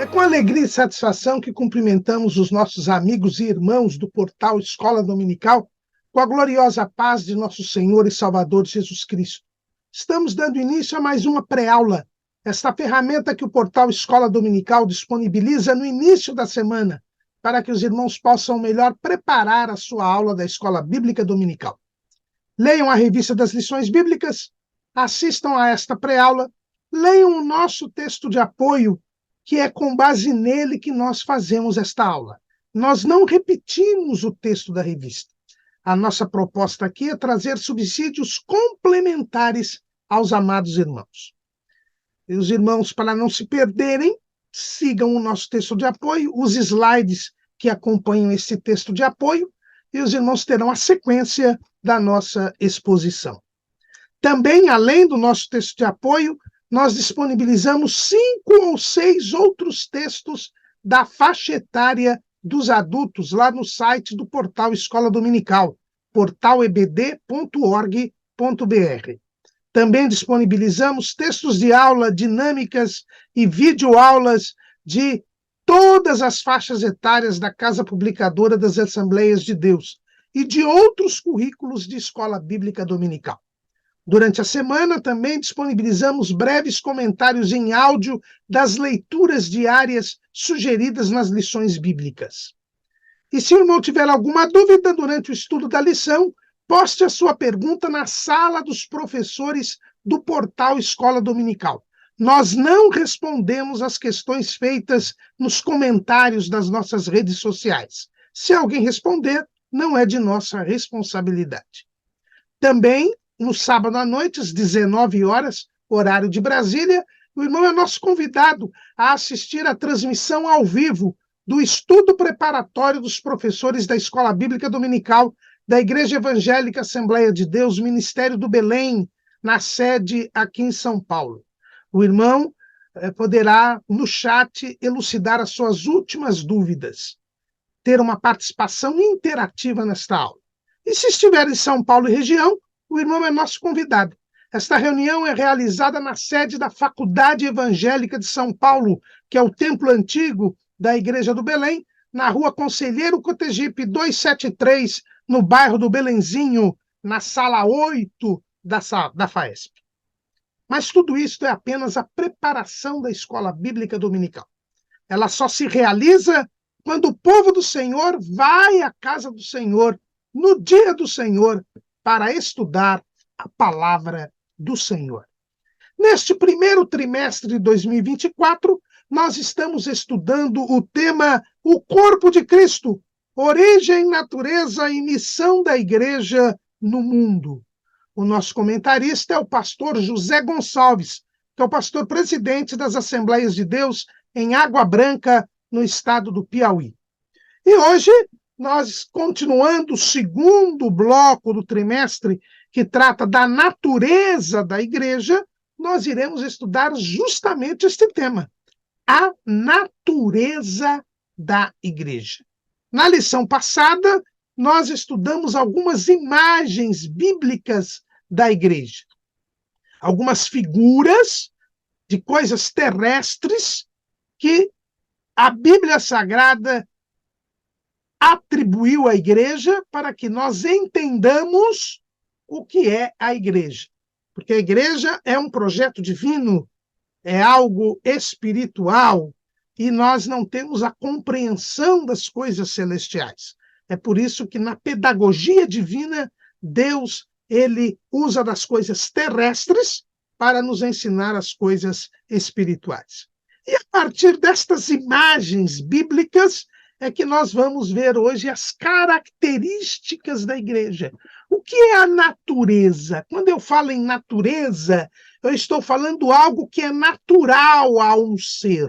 É com alegria e satisfação que cumprimentamos os nossos amigos e irmãos do portal Escola Dominical, com a gloriosa paz de nosso Senhor e Salvador Jesus Cristo. Estamos dando início a mais uma pré-aula, esta ferramenta que o portal Escola Dominical disponibiliza no início da semana, para que os irmãos possam melhor preparar a sua aula da Escola Bíblica Dominical. Leiam a revista das lições bíblicas, assistam a esta pré-aula, leiam o nosso texto de apoio, que é com base nele que nós fazemos esta aula. Nós não repetimos o texto da revista. A nossa proposta aqui é trazer subsídios complementares aos amados irmãos. E os irmãos, para não se perderem, sigam o nosso texto de apoio, os slides que acompanham esse texto de apoio, e os irmãos terão a sequência da nossa exposição. Também, além do nosso texto de apoio, nós disponibilizamos 5 ou 6 outros textos da faixa etária dos adultos lá no site do portal Escola Dominical, portalebd.org.br. Também disponibilizamos textos de aula, dinâmicas e videoaulas de todas as faixas etárias da Casa Publicadora das Assembleias de Deus e de outros currículos de Escola Bíblica Dominical. Durante a semana, também disponibilizamos breves comentários em áudio das leituras diárias sugeridas nas lições bíblicas. E se o irmão tiver alguma dúvida durante o estudo da lição, poste a sua pergunta na sala dos professores do portal Escola Dominical. Nós não respondemos as questões feitas nos comentários das nossas redes sociais. Se alguém responder, não é de nossa responsabilidade. Também, no sábado à noite, às 19 horas, horário de Brasília, o irmão é nosso convidado a assistir à transmissão ao vivo do estudo preparatório dos professores da Escola Bíblica Dominical da Igreja Evangélica Assembleia de Deus, Ministério do Belém, na sede aqui em São Paulo. O irmão poderá, no chat, elucidar as suas últimas dúvidas, ter uma participação interativa nesta aula. E se estiver em São Paulo e região, o irmão é nosso convidado. Esta reunião é realizada na sede da Faculdade Evangélica de São Paulo, que é o Templo Antigo da Igreja do Belém, na rua Conselheiro Cotegipe 273, no bairro do Belenzinho, na sala 8 da FAESP. Mas tudo isso é apenas a preparação da Escola Bíblica Dominical. Ela só se realiza quando o povo do Senhor vai à casa do Senhor, no dia do Senhor, para estudar a palavra do Senhor. Neste primeiro trimestre de 2024, nós estamos estudando o tema O Corpo de Cristo, Origem, Natureza e Missão da Igreja no Mundo. O nosso comentarista é o pastor José Gonçalves, que é o pastor presidente das Assembleias de Deus em Água Branca, no estado do Piauí. E hoje, nós, continuando o segundo bloco do trimestre, que trata da natureza da igreja, nós iremos estudar justamente este tema, a natureza da igreja. Na lição passada, nós estudamos algumas imagens bíblicas da igreja, algumas figuras de coisas terrestres que a Bíblia Sagrada atribuiu à igreja para que nós entendamos o que é a igreja. Porque a igreja é um projeto divino, é algo espiritual, e nós não temos a compreensão das coisas celestiais. É por isso que na pedagogia divina, Deus, ele usa das coisas terrestres para nos ensinar as coisas espirituais. E a partir destas imagens bíblicas é que nós vamos ver hoje as características da igreja. O que é a natureza? Quando eu falo em natureza, eu estou falando algo que é natural a um ser.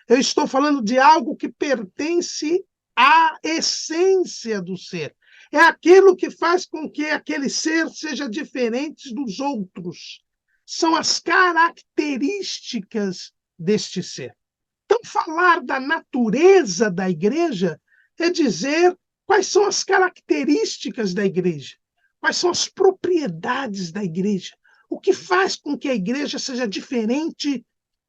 Eu estou falando de algo que pertence à essência do ser. É aquilo que faz com que aquele ser seja diferente dos outros. São as características deste ser. Então, falar da natureza da igreja é dizer quais são as características da igreja, quais são as propriedades da igreja, o que faz com que a igreja seja diferente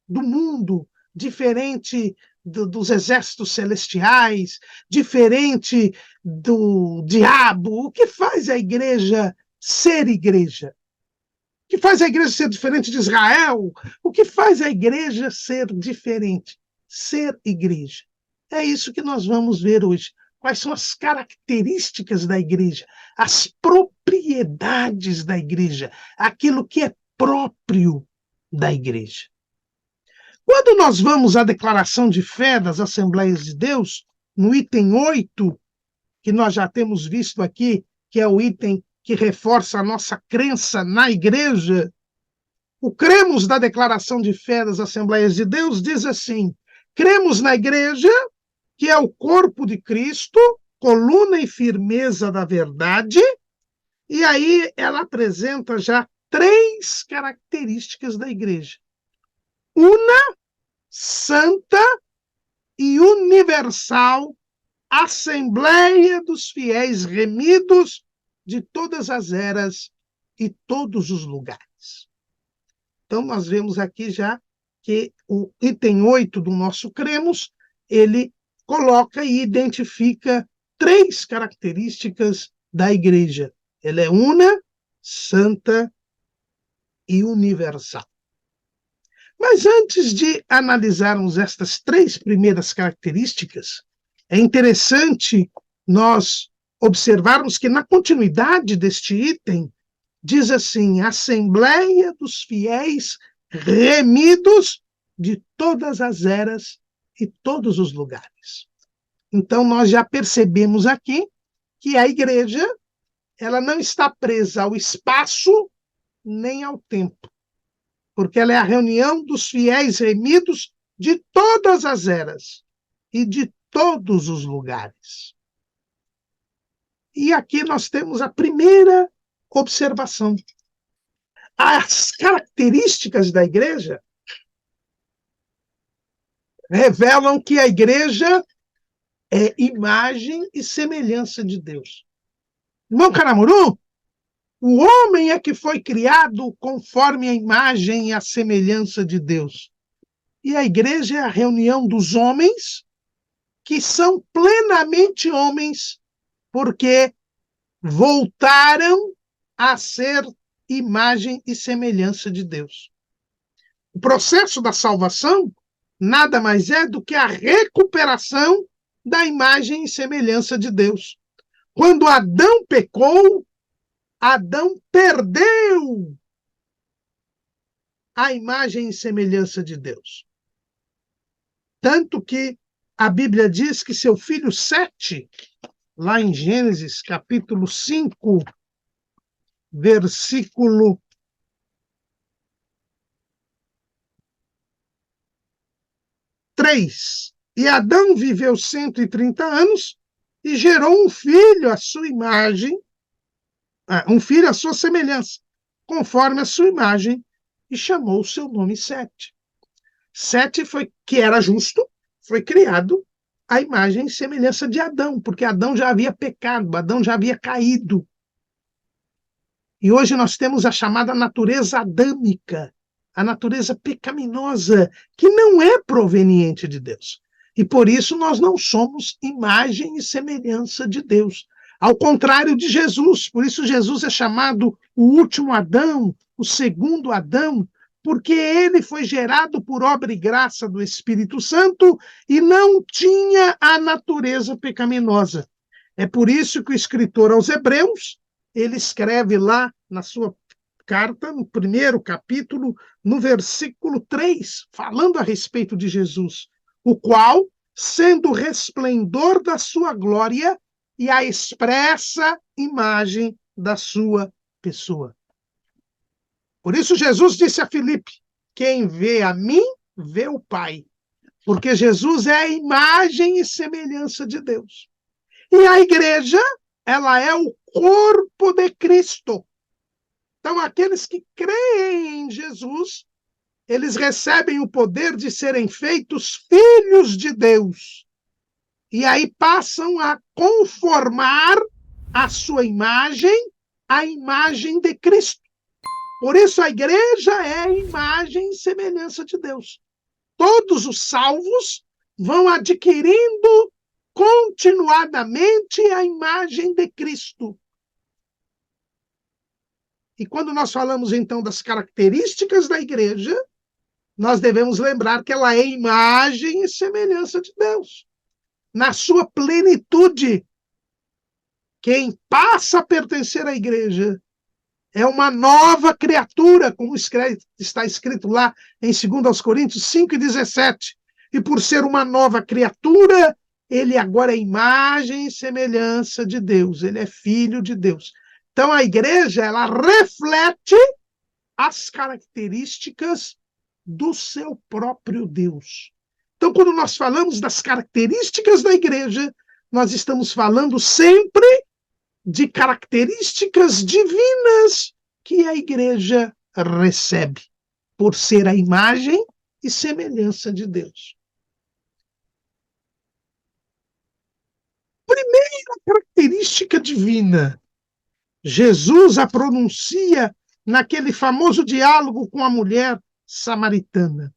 do mundo, diferente dos exércitos celestiais, diferente do diabo. O que faz a igreja ser igreja? O que faz a igreja ser diferente de Israel? O que faz a igreja ser diferente? Ser igreja. É isso que nós vamos ver hoje. Quais são as características da igreja, as propriedades da igreja, aquilo que é próprio da igreja. Quando nós vamos à declaração de fé das Assembleias de Deus, no item 8, que nós já temos visto aqui, que é o item que reforça a nossa crença na igreja, o cremos da declaração de fé das Assembleias de Deus diz assim: cremos na igreja, que é o corpo de Cristo, coluna e firmeza da verdade, e aí ela apresenta já 3 características da igreja: una, santa e universal, assembleia dos fiéis remidos de todas as eras e todos os lugares. Então, nós vemos aqui já que o item 8 do nosso cremos, ele coloca e identifica 3 características da igreja. Ela é una, santa e universal. Mas antes de analisarmos estas 3 primeiras características, é interessante nós observarmos que na continuidade deste item, diz assim: Assembleia dos fiéis remidos de todas as eras e todos os lugares. Então, nós já percebemos aqui que a igreja, ela não está presa ao espaço nem ao tempo, porque ela é a reunião dos fiéis remidos de todas as eras e de todos os lugares. E aqui nós temos a primeira observação. As características da igreja revelam que a igreja é imagem e semelhança de Deus. Irmão Caramuru, o homem é que foi criado conforme a imagem e a semelhança de Deus. E a igreja é a reunião dos homens que são plenamente homens, porque voltaram a ser imagem e semelhança de Deus. O processo da salvação nada mais é do que a recuperação da imagem e semelhança de Deus. Quando Adão pecou, Adão perdeu a imagem e semelhança de Deus. Tanto que a Bíblia diz que seu filho Sete, lá em Gênesis capítulo 5, versículo 3. E Adão viveu 130 anos e gerou um filho à sua imagem, um filho à sua semelhança, conforme a sua imagem, e chamou o seu nome Sete. Sete, que era justo, foi criado à imagem e semelhança de Adão, porque Adão já havia pecado, Adão já havia caído. E hoje nós temos a chamada natureza adâmica, a natureza pecaminosa, que não é proveniente de Deus. E por isso nós não somos imagem e semelhança de Deus. Ao contrário de Jesus. Por isso Jesus é chamado o último Adão, o segundo Adão, porque ele foi gerado por obra e graça do Espírito Santo e não tinha a natureza pecaminosa. É por isso que o escritor aos Hebreus, ele escreve lá na sua carta, no primeiro capítulo, no versículo 3, falando a respeito de Jesus, o qual, sendo o resplendor da sua glória e a expressa imagem da sua pessoa. Por isso Jesus disse a Filipe: quem vê a mim, vê o Pai. Porque Jesus é a imagem e semelhança de Deus. E a igreja, ela é o corpo de Cristo. Então, aqueles que creem em Jesus, eles recebem o poder de serem feitos filhos de Deus. E aí passam a conformar a sua imagem à imagem de Cristo. Por isso a igreja é a imagem e semelhança de Deus. Todos os salvos vão adquirindo continuadamente a imagem de Cristo. E quando nós falamos, então, das características da igreja, nós devemos lembrar que ela é imagem e semelhança de Deus. Na sua plenitude, quem passa a pertencer à igreja é uma nova criatura, como está escrito lá em 2 Coríntios 5:17. E por ser uma nova criatura, ele agora é imagem e semelhança de Deus, ele é filho de Deus. Então a igreja, ela reflete as características do seu próprio Deus. Então, quando nós falamos das características da igreja, nós estamos falando sempre de características divinas que a igreja recebe, por ser a imagem e semelhança de Deus. Primeira característica divina, Jesus a pronuncia naquele famoso diálogo com a mulher samaritana.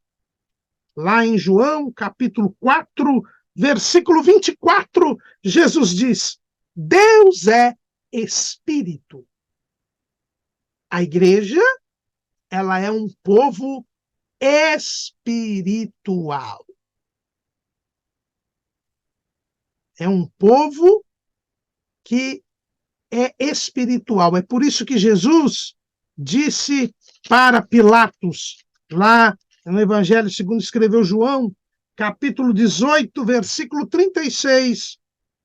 Lá em João, capítulo 4, versículo 24, Jesus diz: Deus é espírito. A igreja, ela é um povo espiritual. É um povo que é espiritual. É por isso que Jesus disse para Pilatos, lá no Evangelho segundo escreveu João, capítulo 18, versículo 36,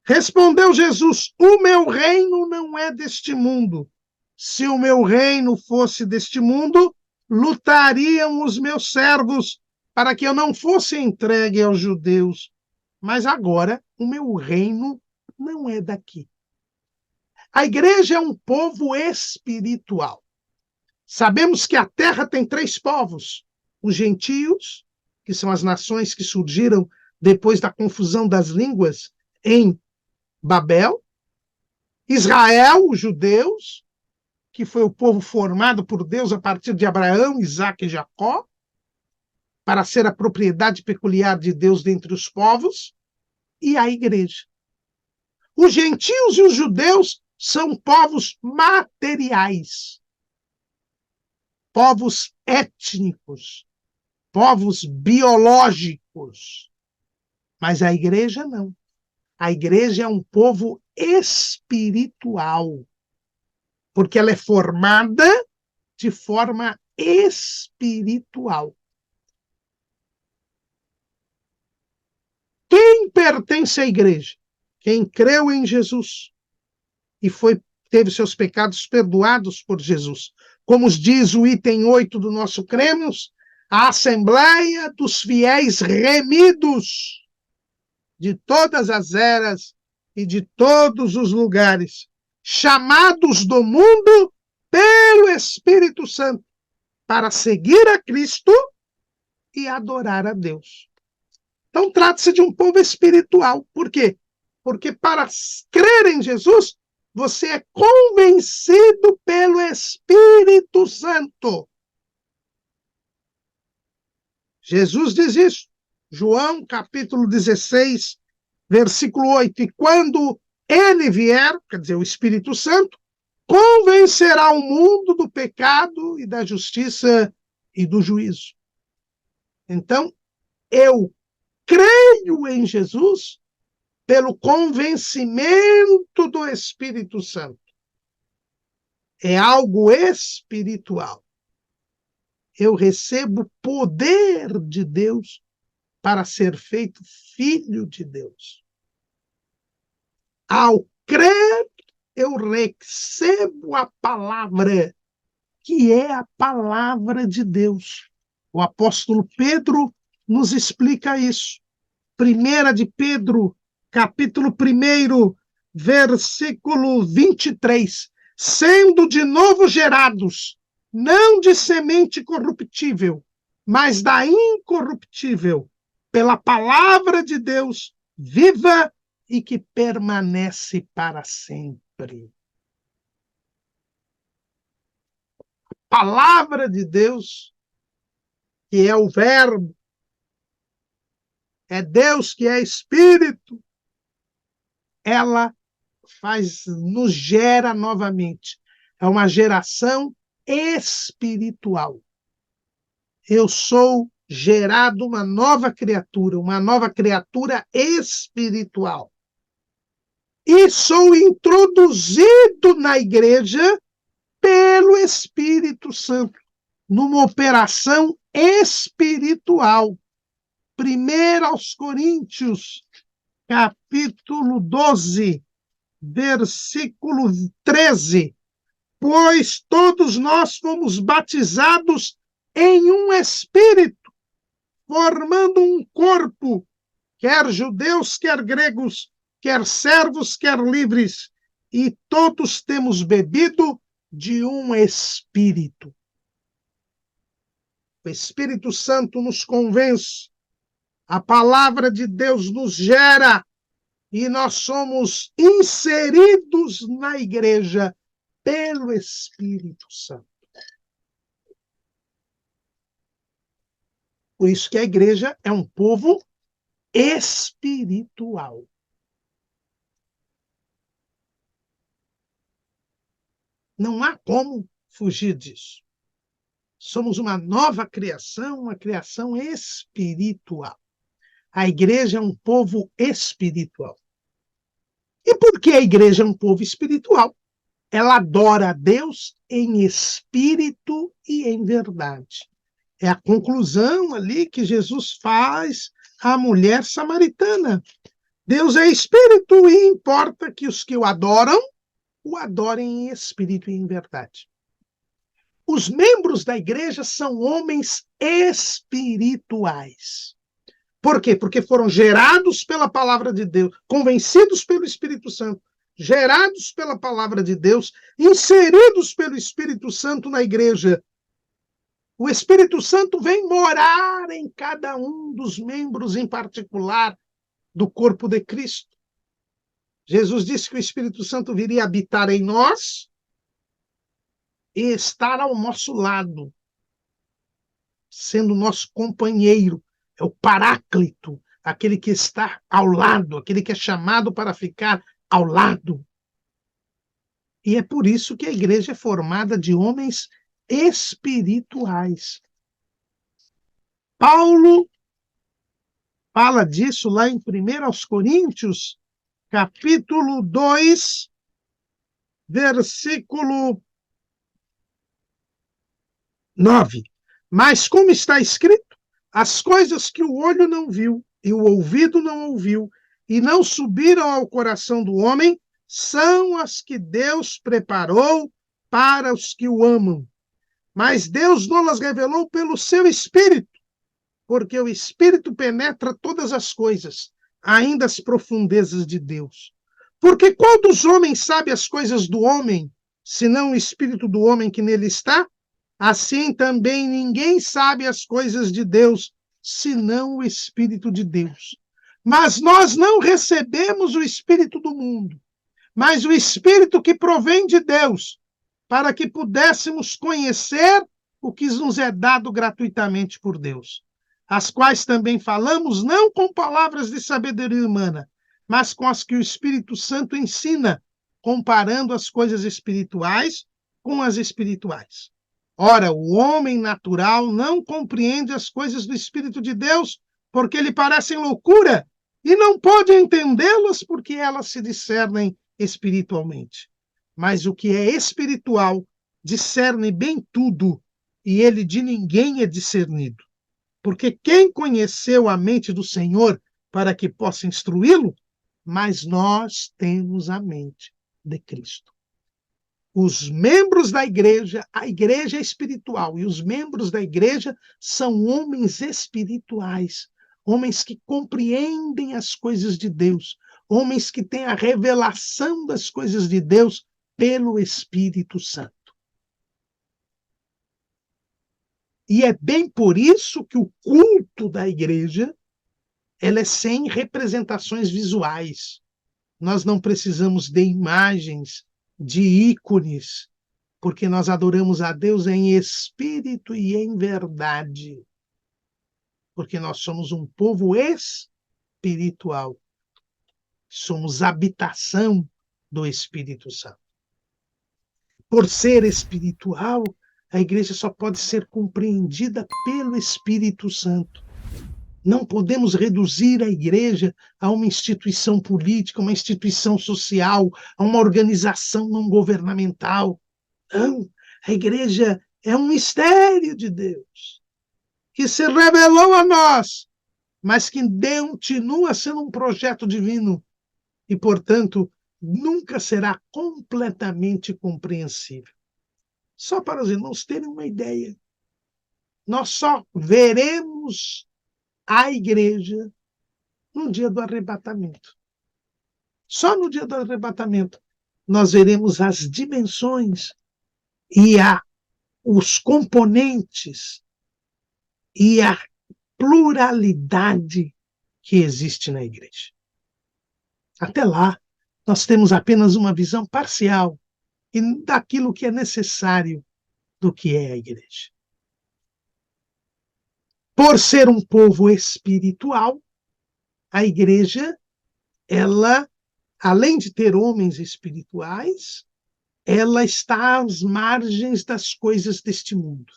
respondeu Jesus: o meu reino não é deste mundo. Se o meu reino fosse deste mundo, lutariam os meus servos para que eu não fosse entregue aos judeus. Mas agora o meu reino não é daqui. A igreja é um povo espiritual. Sabemos que a terra tem 3 povos: os gentios, que são as nações que surgiram depois da confusão das línguas em Babel; Israel, os judeus, que foi o povo formado por Deus a partir de Abraão, Isaque e Jacó, para ser a propriedade peculiar de Deus dentre os povos; e a igreja. Os gentios e os judeus são povos materiais, povos étnicos, povos biológicos. Mas a igreja não. A igreja é um povo espiritual, porque ela é formada de forma espiritual. Quem pertence à igreja? Quem creu em Jesus e teve seus pecados perdoados por Jesus. Como diz o item 8 do nosso cremos, a Assembleia dos Fiéis Remidos de todas as eras e de todos os lugares, chamados do mundo pelo Espírito Santo para seguir a Cristo e adorar a Deus. Então, trata-se de um povo espiritual. Por quê? Porque para crer em Jesus, você é convencido pelo Espírito Santo. Jesus diz isso. João, capítulo 16, versículo 8. E quando ele vier, quer dizer, o Espírito Santo, convencerá o mundo do pecado e da justiça e do juízo. Então, eu creio em Jesus pelo convencimento do Espírito Santo. É algo espiritual. Eu recebo poder de Deus para ser feito filho de Deus. Ao crer, eu recebo a palavra, que é a palavra de Deus. O apóstolo Pedro nos explica isso. 1 de Pedro, capítulo 1, versículo 23. Sendo de novo gerados, não de semente corruptível, mas da incorruptível, pela palavra de Deus, viva e que permanece para sempre. Palavra de Deus, que é o verbo, é Deus que é espírito, ela nos gera novamente. É uma geração espiritual. Eu sou gerado uma nova criatura espiritual. E sou introduzido na igreja pelo Espírito Santo, numa operação espiritual. 1 aos Coríntios, capítulo 12, versículo 13. Pois todos nós fomos batizados em um espírito, formando um corpo, quer judeus, quer gregos, quer servos, quer livres, e todos temos bebido de um espírito. O Espírito Santo nos convence, a palavra de Deus nos gera, e nós somos inseridos na igreja pelo Espírito Santo. Por isso que a igreja é um povo espiritual. Não há como fugir disso. Somos uma nova criação, uma criação espiritual. A igreja é um povo espiritual. E por que a igreja é um povo espiritual? Ela adora a Deus em espírito e em verdade. É a conclusão ali que Jesus faz à mulher samaritana. Deus é espírito e importa que os que o adorem em espírito e em verdade. Os membros da igreja são homens espirituais. Por quê? Porque foram gerados pela palavra de Deus, convencidos pelo Espírito Santo, gerados pela palavra de Deus, inseridos pelo Espírito Santo na igreja. O Espírito Santo vem morar em cada um dos membros em particular do corpo de Cristo. Jesus disse que o Espírito Santo viria habitar em nós e estar ao nosso lado, sendo nosso companheiro. É o Paráclito, aquele que está ao lado, aquele que é chamado para ficar ao lado. E é por isso que a igreja é formada de homens espirituais. Paulo fala disso lá em 1 Coríntios, capítulo 2, versículo 9. Mas como está escrito, as coisas que o olho não viu e o ouvido não ouviu e não subiram ao coração do homem, são as que Deus preparou para os que o amam. Mas Deus não as revelou pelo seu Espírito, porque o Espírito penetra todas as coisas, ainda as profundezas de Deus. Porque qual dos homens sabe as coisas do homem, senão o Espírito do homem que nele está? Assim também ninguém sabe as coisas de Deus, senão o Espírito de Deus. Mas nós não recebemos o Espírito do mundo, mas o Espírito que provém de Deus, para que pudéssemos conhecer o que nos é dado gratuitamente por Deus, as quais também falamos não com palavras de sabedoria humana, mas com as que o Espírito Santo ensina, comparando as coisas espirituais com as espirituais. Ora, o homem natural não compreende as coisas do Espírito de Deus, porque lhe parecem loucura, e não pode entendê-las porque elas se discernem espiritualmente. Mas o que é espiritual discerne bem tudo, e ele de ninguém é discernido. Porque quem conheceu a mente do Senhor para que possa instruí-lo? Mas nós temos a mente de Cristo. Os membros da igreja, a igreja é espiritual, e os membros da igreja são homens espirituais, homens que compreendem as coisas de Deus, homens que têm a revelação das coisas de Deus pelo Espírito Santo. E é bem por isso que o culto da igreja ela é sem representações visuais. Nós não precisamos de imagens, de ícones, porque nós adoramos a Deus em espírito e em verdade. Porque nós somos um povo espiritual. espiritual. Somos habitação do Espírito Santo. Por ser espiritual, a igreja só pode ser compreendida pelo Espírito Santo. Não podemos reduzir a igreja a uma instituição política, uma instituição social, a uma organização não governamental. Não, a igreja é um mistério de Deus, que se revelou a nós, mas que continua sendo um projeto divino e, portanto, nunca será completamente compreensível. Só para os irmãos terem uma ideia, nós só veremos a igreja no dia do arrebatamento. Só no dia do arrebatamento nós veremos as dimensões e os componentes e a pluralidade que existe na igreja. Até lá, nós temos apenas uma visão parcial daquilo que é necessário do que é a igreja. Por ser um povo espiritual, a igreja, ela, além de ter homens espirituais, ela está às margens das coisas deste mundo.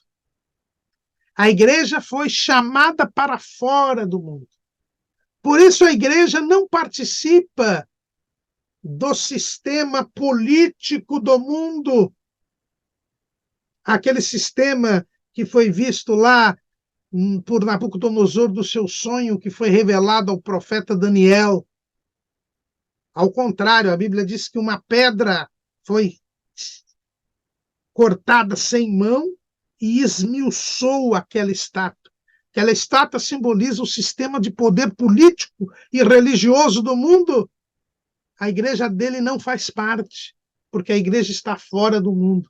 A igreja foi chamada para fora do mundo. Por isso a igreja não participa do sistema político do mundo. Aquele sistema que foi visto lá por Nabucodonosor do seu sonho, que foi revelado ao profeta Daniel. Ao contrário, a Bíblia diz que uma pedra foi cortada sem mão e esmiuçou aquela estátua. Aquela estátua simboliza o sistema de poder político e religioso do mundo. A igreja dele não faz parte, porque a igreja está fora do mundo.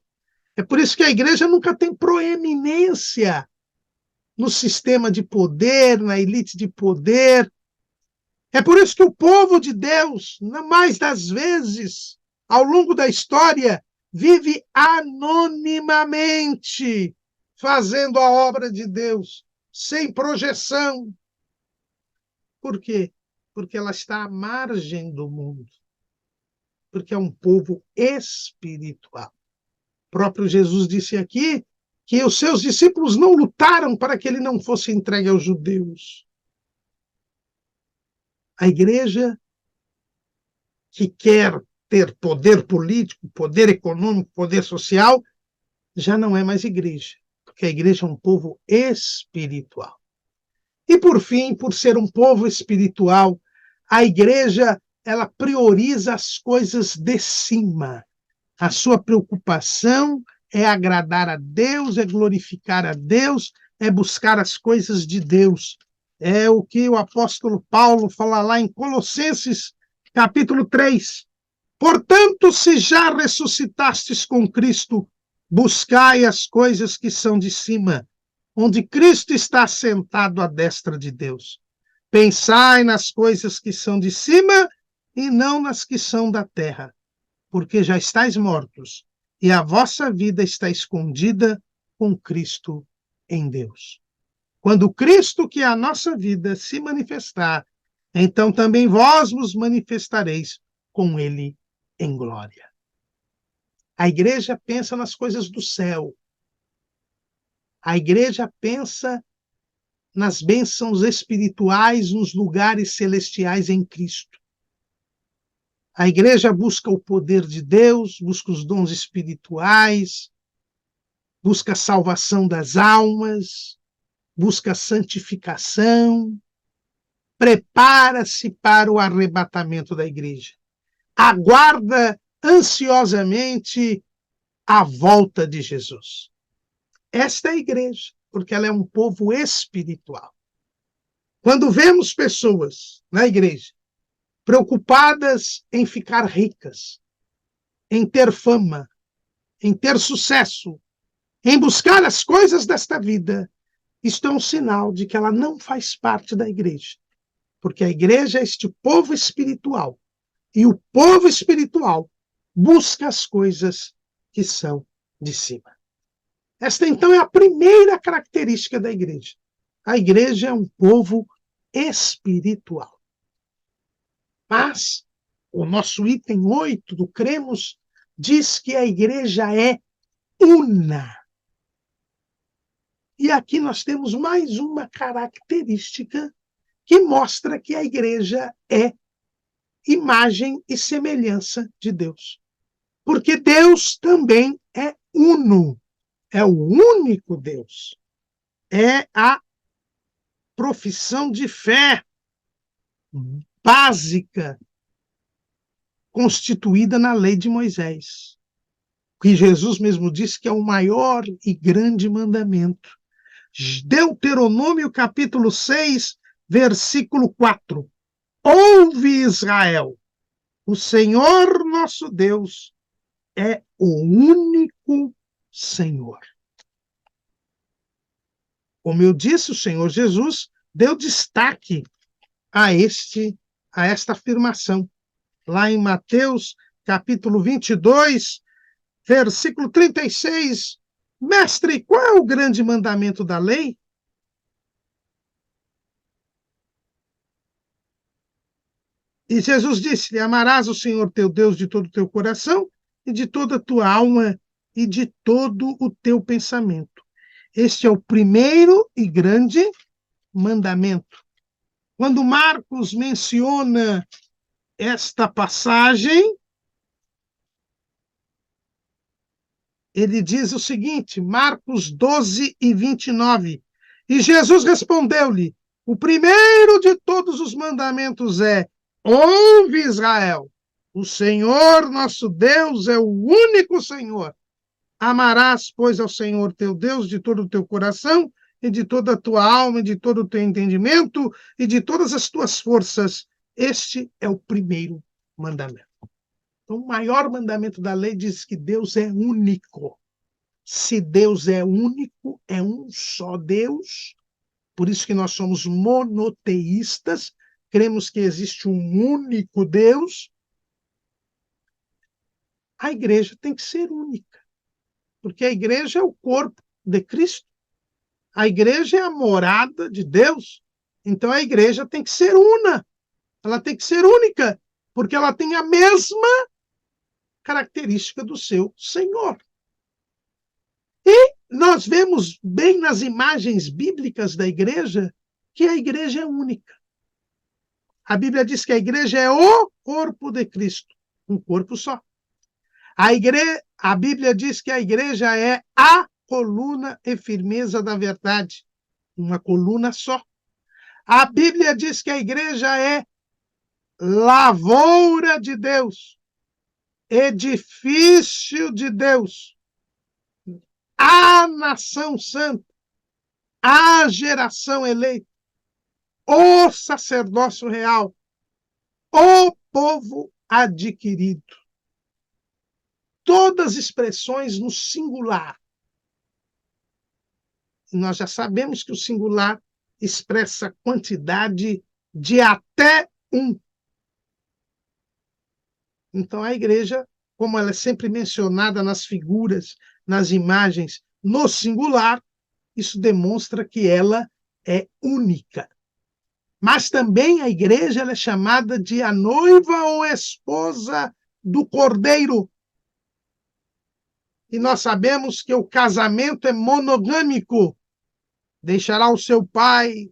É por isso que a igreja nunca tem proeminência no sistema de poder, na elite de poder. É por isso que o povo de Deus, na mais das vezes, ao longo da história, vive anonimamente, fazendo a obra de Deus, sem projeção. Por quê? Porque ela está à margem do mundo. Porque é um povo espiritual. O próprio Jesus disse aqui que os seus discípulos não lutaram para que ele não fosse entregue aos judeus. A igreja que quer ter poder político, poder econômico, poder social, já não é mais igreja, porque a igreja é um povo espiritual. E, por fim, por ser um povo espiritual, a igreja ela prioriza as coisas de cima. A sua preocupação é agradar a Deus, é glorificar a Deus, é buscar as coisas de Deus. É o que o apóstolo Paulo fala lá em Colossenses, capítulo 3. Portanto, se já ressuscitastes com Cristo, buscai as coisas que são de cima, onde Cristo está sentado à destra de Deus. Pensai nas coisas que são de cima e não nas que são da terra, porque já estáis mortos, e a vossa vida está escondida com Cristo em Deus. Quando Cristo, que é a nossa vida, se manifestar, então também vós vos manifestareis com ele em glória. A igreja pensa nas coisas do céu. A igreja pensa nas bênçãos espirituais, nos lugares celestiais em Cristo. A igreja busca o poder de Deus, busca os dons espirituais, busca a salvação das almas, busca a santificação, prepara-se para o arrebatamento da igreja. Aguarda ansiosamente a volta de Jesus. Esta é a igreja, porque ela é um povo espiritual. Quando vemos pessoas na igreja preocupadas em ficar ricas, em ter fama, em ter sucesso, em buscar as coisas desta vida, isto é um sinal de que ela não faz parte da igreja. Porque a igreja é este povo espiritual. E o povo espiritual busca as coisas que são de cima. Esta, então, é a primeira característica da igreja. A igreja é um povo espiritual. Mas o nosso item 8 do Cremos diz que a igreja é una. E aqui nós temos mais uma característica que mostra que a igreja é imagem e semelhança de Deus. Porque Deus também é uno, é o único Deus. É a profissão de fé básica constituída na lei de Moisés, que Jesus mesmo disse que é o maior e grande mandamento. Deuteronômio capítulo 6, versículo 4. Ouve, Israel, o Senhor nosso Deus é o único Senhor. Como eu disse, o Senhor Jesus deu destaque a esta afirmação. Lá em Mateus, capítulo 22, versículo 36. Mestre, qual é o grande mandamento da lei? E Jesus disse-lhe: amarás o Senhor teu Deus de todo o teu coração e de toda a tua alma e de todo o teu pensamento. Este é o primeiro e grande mandamento. Quando Marcos menciona esta passagem, ele diz o seguinte, Marcos 12 e 29. E Jesus respondeu-lhe: o primeiro de todos os mandamentos é: ouve, Israel, o Senhor nosso Deus é o único Senhor. Amarás, pois, ao Senhor teu Deus de todo o teu coração e de toda a tua alma e de todo o teu entendimento e de todas as tuas forças. Este é o primeiro mandamento. Então, o maior mandamento da lei diz que Deus é único. Se Deus é único, é um só Deus. Por isso que nós somos monoteístas, cremos que existe um único Deus. A igreja tem que ser única, porque a igreja é o corpo de Cristo. A igreja é a morada de Deus. Então a igreja tem que ser una. Ela tem que ser única, porque ela tem a mesma característica do seu Senhor. E nós vemos bem nas imagens bíblicas da igreja que a igreja é única. A Bíblia diz que a igreja é o corpo de Cristo, um corpo só. A Bíblia diz que a igreja é a coluna e firmeza da verdade, uma coluna só. A Bíblia diz que a igreja é lavoura de Deus, edifício de Deus, a nação santa, a geração eleita, o sacerdócio real, o povo adquirido. Todas expressões no singular. Nós já sabemos que o singular expressa quantidade de até um. Então, a igreja, como ela é sempre mencionada nas figuras, nas imagens, no singular, isso demonstra que ela é única. Mas também a igreja ela é chamada de a noiva ou esposa do Cordeiro. E nós sabemos que o casamento é monogâmico. Deixará o seu pai,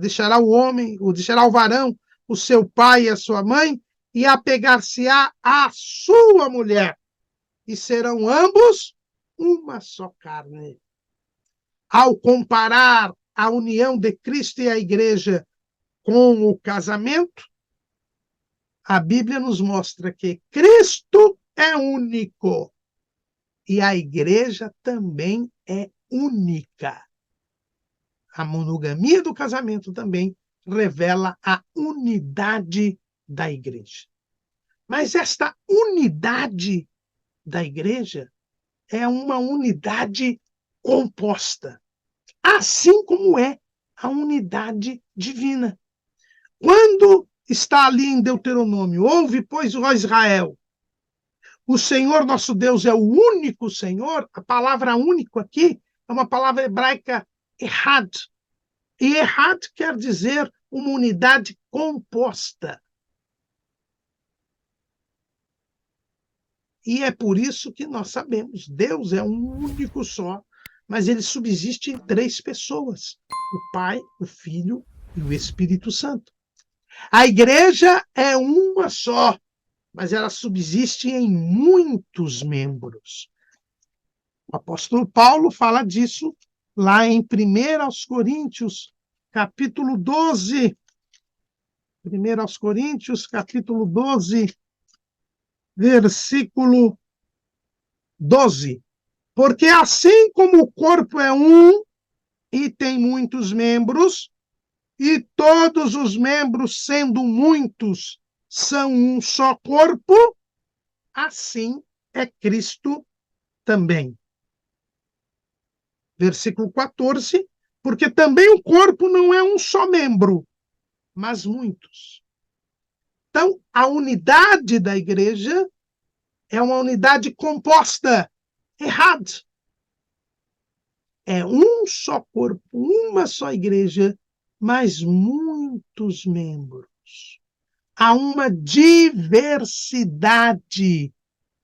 deixará o homem, ou deixará o varão, o seu pai e a sua mãe, e apegar-se-á à sua mulher, e serão ambos uma só carne. Ao comparar a união de Cristo e a igreja com o casamento, a Bíblia nos mostra que Cristo é único e a igreja também é única. A monogamia do casamento também revela a unidade da igreja. Mas esta unidade da igreja é uma unidade composta, assim como é a unidade divina. Quando está ali em Deuteronômio, ouve, pois, ó Israel, o Senhor nosso Deus é o único Senhor, a palavra único aqui é uma palavra hebraica Ehad. E Ehad quer dizer uma unidade composta. E é por isso que nós sabemos, Deus é um único só, mas ele subsiste em 3 pessoas: o Pai, o Filho e o Espírito Santo. A igreja é uma só, mas ela subsiste em muitos membros. O apóstolo Paulo fala disso lá em 1 aos Coríntios, capítulo 12. 1 aos Coríntios, capítulo 12, versículo 12. Porque assim como o corpo é um e tem muitos membros, e todos os membros, sendo muitos, são um só corpo, assim é Cristo também. Versículo 14, porque também o corpo não é um só membro, mas muitos. Então, a unidade da igreja é uma unidade composta. Errado. É um só corpo, uma só igreja, mas muitos membros. Há uma diversidade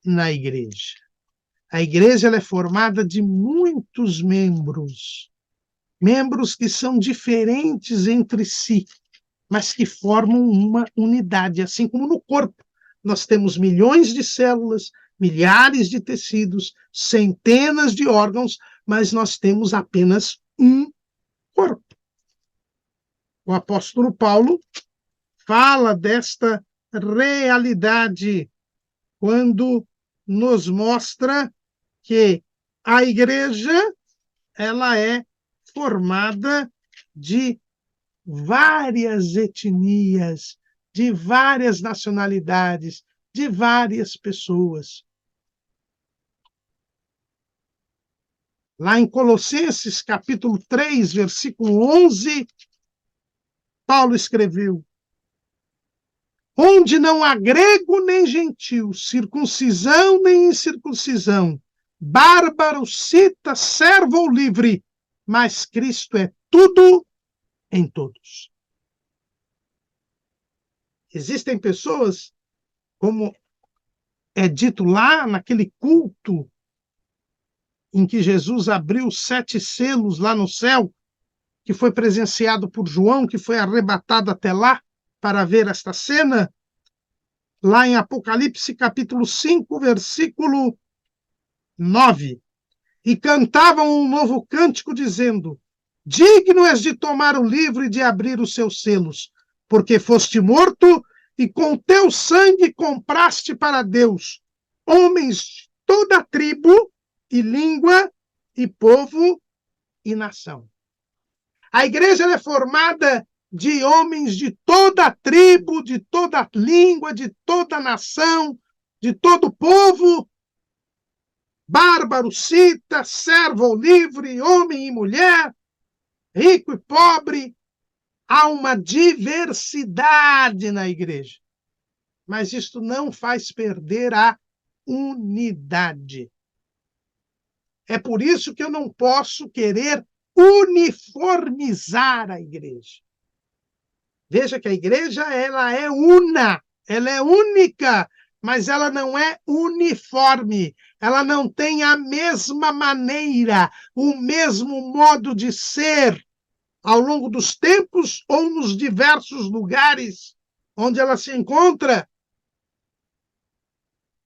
na igreja. A igreja ela é formada de muitos membros, membros que são diferentes entre si, mas que formam uma unidade, assim como no corpo. Nós temos milhões de células, milhares de tecidos, centenas de órgãos, mas nós temos apenas um corpo. O apóstolo Paulo fala desta realidade quando nos mostra que a igreja ela é formada de várias etnias, de várias nacionalidades, de várias pessoas. Lá em Colossenses, capítulo 3, versículo 11, Paulo escreveu: onde não há grego nem gentil, circuncisão nem incircuncisão, bárbaro, cita, servo ou livre, mas Cristo é tudo em todos. Existem pessoas, como é dito lá naquele culto em que Jesus abriu 7 selos lá no céu, que foi presenciado por João, que foi arrebatado até lá para ver esta cena, lá em Apocalipse capítulo 5, versículo 9. E cantavam um novo cântico, dizendo: digno és de tomar o livro e de abrir os seus selos, porque foste morto e com teu sangue compraste para Deus homens de toda tribo e língua e povo e nação. A igreja é formada de homens de toda tribo, de toda língua, de toda nação, de todo povo, bárbaro, cita, servo ou livre, homem e mulher, rico e pobre. Há uma diversidade na igreja, mas isto não faz perder a unidade. É por isso que eu não posso querer uniformizar a igreja. Veja que a igreja ela é una, ela é única, mas ela não é uniforme. Ela não tem a mesma maneira, o mesmo modo de ser ao longo dos tempos ou nos diversos lugares onde ela se encontra.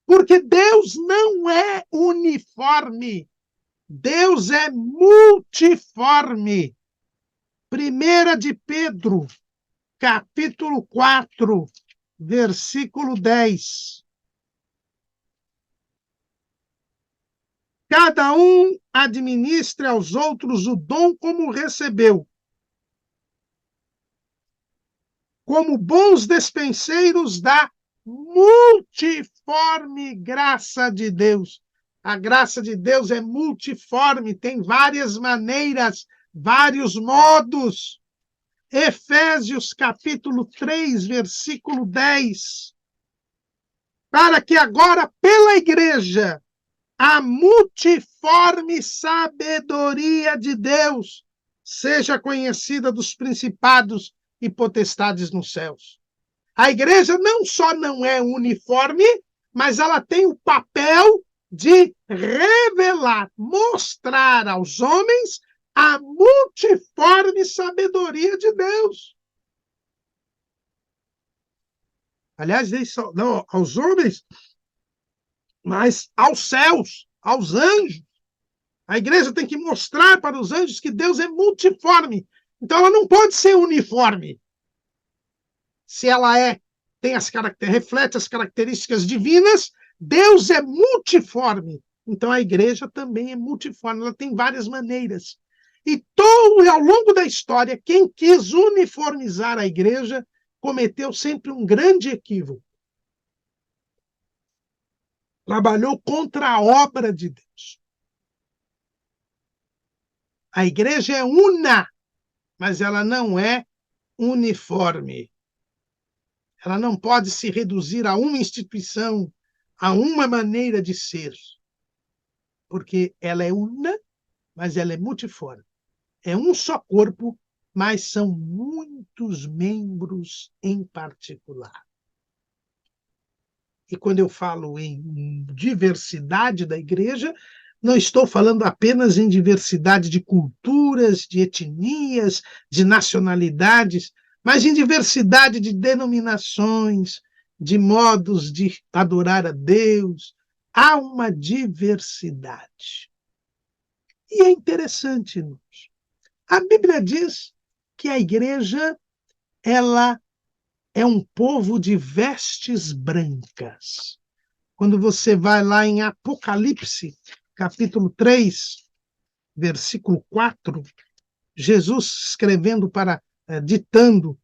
Porque Deus não é uniforme. Deus é multiforme. 1 de Pedro, capítulo 4, versículo 10. Cada um administre aos outros o dom como recebeu, como bons despenseiros da multiforme graça de Deus. A graça de Deus é multiforme, tem várias maneiras, vários modos. Efésios capítulo 3, versículo 10. Para que agora, pela igreja, a multiforme sabedoria de Deus seja conhecida dos principados e potestades nos céus. A igreja não só não é uniforme, mas ela tem o papel de revelar, mostrar aos homens a multiforme sabedoria de Deus. Aliás, não aos homens, mas aos céus, aos anjos. A igreja tem que mostrar para os anjos que Deus é multiforme. Então ela não pode ser uniforme. Se ela reflete as características divinas, Deus é multiforme. Então a igreja também é multiforme, ela tem várias maneiras. E ao longo da história, quem quis uniformizar a igreja cometeu sempre um grande equívoco. Trabalhou contra a obra de Deus. A igreja é una, mas ela não é uniforme. Ela não pode se reduzir a uma instituição, a uma maneira de ser, porque ela é una, mas ela é multiforme. É um só corpo, mas são muitos membros em particular. E quando eu falo em diversidade da igreja, não estou falando apenas em diversidade de culturas, de etnias, de nacionalidades, mas em diversidade de denominações, de modos de adorar a Deus. Há uma diversidade. E é interessante, irmãos. A Bíblia diz que a igreja, ela é um povo de vestes brancas. Quando você vai lá em Apocalipse, capítulo 3, versículo 4, Jesus escrevendo ditando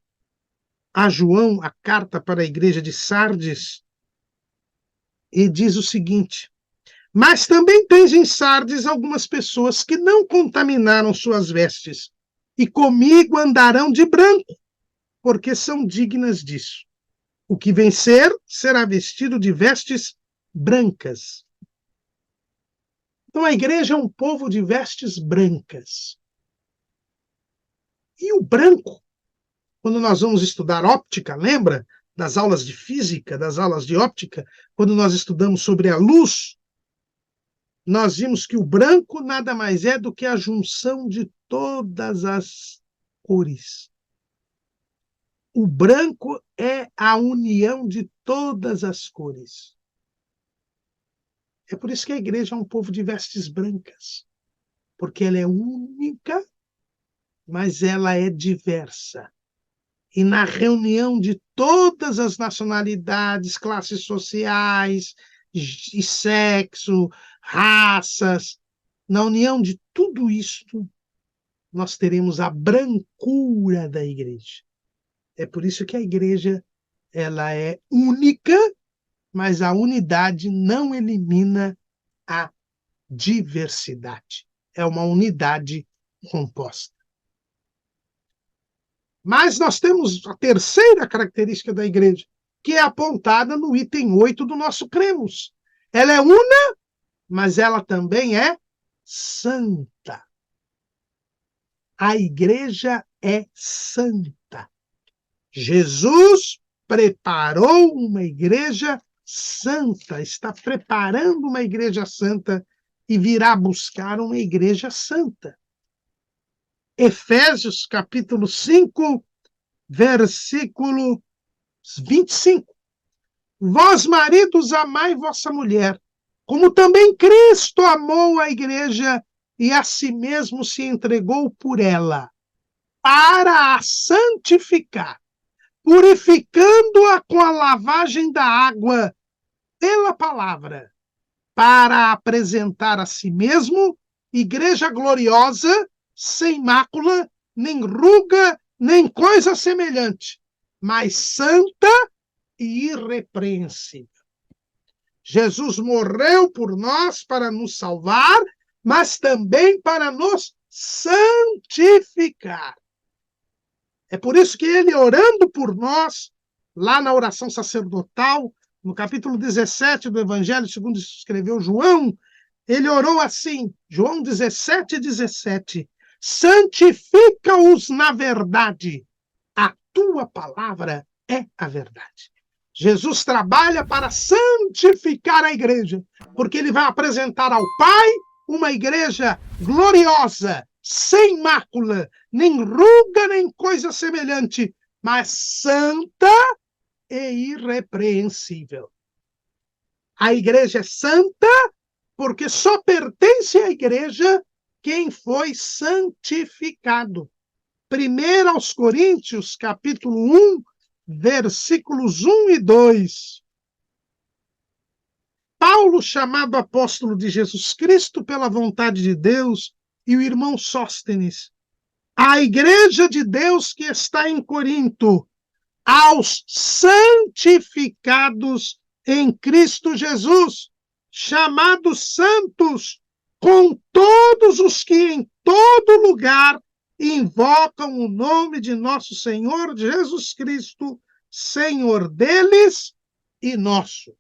a João a carta para a igreja de Sardes, e diz o seguinte: mas também tens em Sardes algumas pessoas que não contaminaram suas vestes, e comigo andarão de branco, porque são dignas disso. O que vencer será vestido de vestes brancas. Então a igreja é um povo de vestes brancas. E o branco, quando nós vamos estudar óptica, lembra das aulas de física, das aulas de óptica, quando nós estudamos sobre a luz, nós vimos que o branco nada mais é do que a junção de todas as cores. O branco é a união de todas as cores. É por isso que a igreja é um povo de vestes brancas, porque ela é única, mas ela é diversa. E na reunião de todas as nacionalidades, classes sociais, e sexo, raças, na união de tudo isto, nós teremos a brancura da igreja. É por isso que a igreja, ela é única, mas a unidade não elimina a diversidade. É uma unidade composta. Mas nós temos a terceira característica da igreja, que é apontada no item 8 do nosso cremos. Ela é una, mas ela também é santa. A igreja é santa. Jesus preparou uma igreja santa, está preparando uma igreja santa e virá buscar uma igreja santa. Efésios, capítulo 5, versículo 25. Vós, maridos, amai vossa mulher, como também Cristo amou a igreja e a si mesmo se entregou por ela, para a santificar, purificando-a com a lavagem da água pela palavra, para apresentar a si mesmo igreja gloriosa, sem mácula, nem ruga, nem coisa semelhante, mas santa e irrepreensível. Jesus morreu por nós para nos salvar, mas também para nos santificar. É por isso que ele, orando por nós, lá na oração sacerdotal, no capítulo 17 do Evangelho, segundo escreveu João, ele orou assim, João 17:17, santifica-os na verdade, a tua palavra é a verdade. Jesus trabalha para santificar a igreja, porque ele vai apresentar ao Pai uma igreja gloriosa, sem mácula, nem ruga, nem coisa semelhante, mas santa e irrepreensível. A igreja é santa porque só pertence à igreja quem foi santificado. 1 aos Coríntios, capítulo 1, versículos 1 e 2. Paulo, chamado apóstolo de Jesus Cristo pela vontade de Deus, e o irmão Sóstenes, a igreja de Deus que está em Corinto, aos santificados em Cristo Jesus, chamados santos, com todos os que em todo lugar invocam o nome de nosso Senhor Jesus Cristo, Senhor deles e nosso.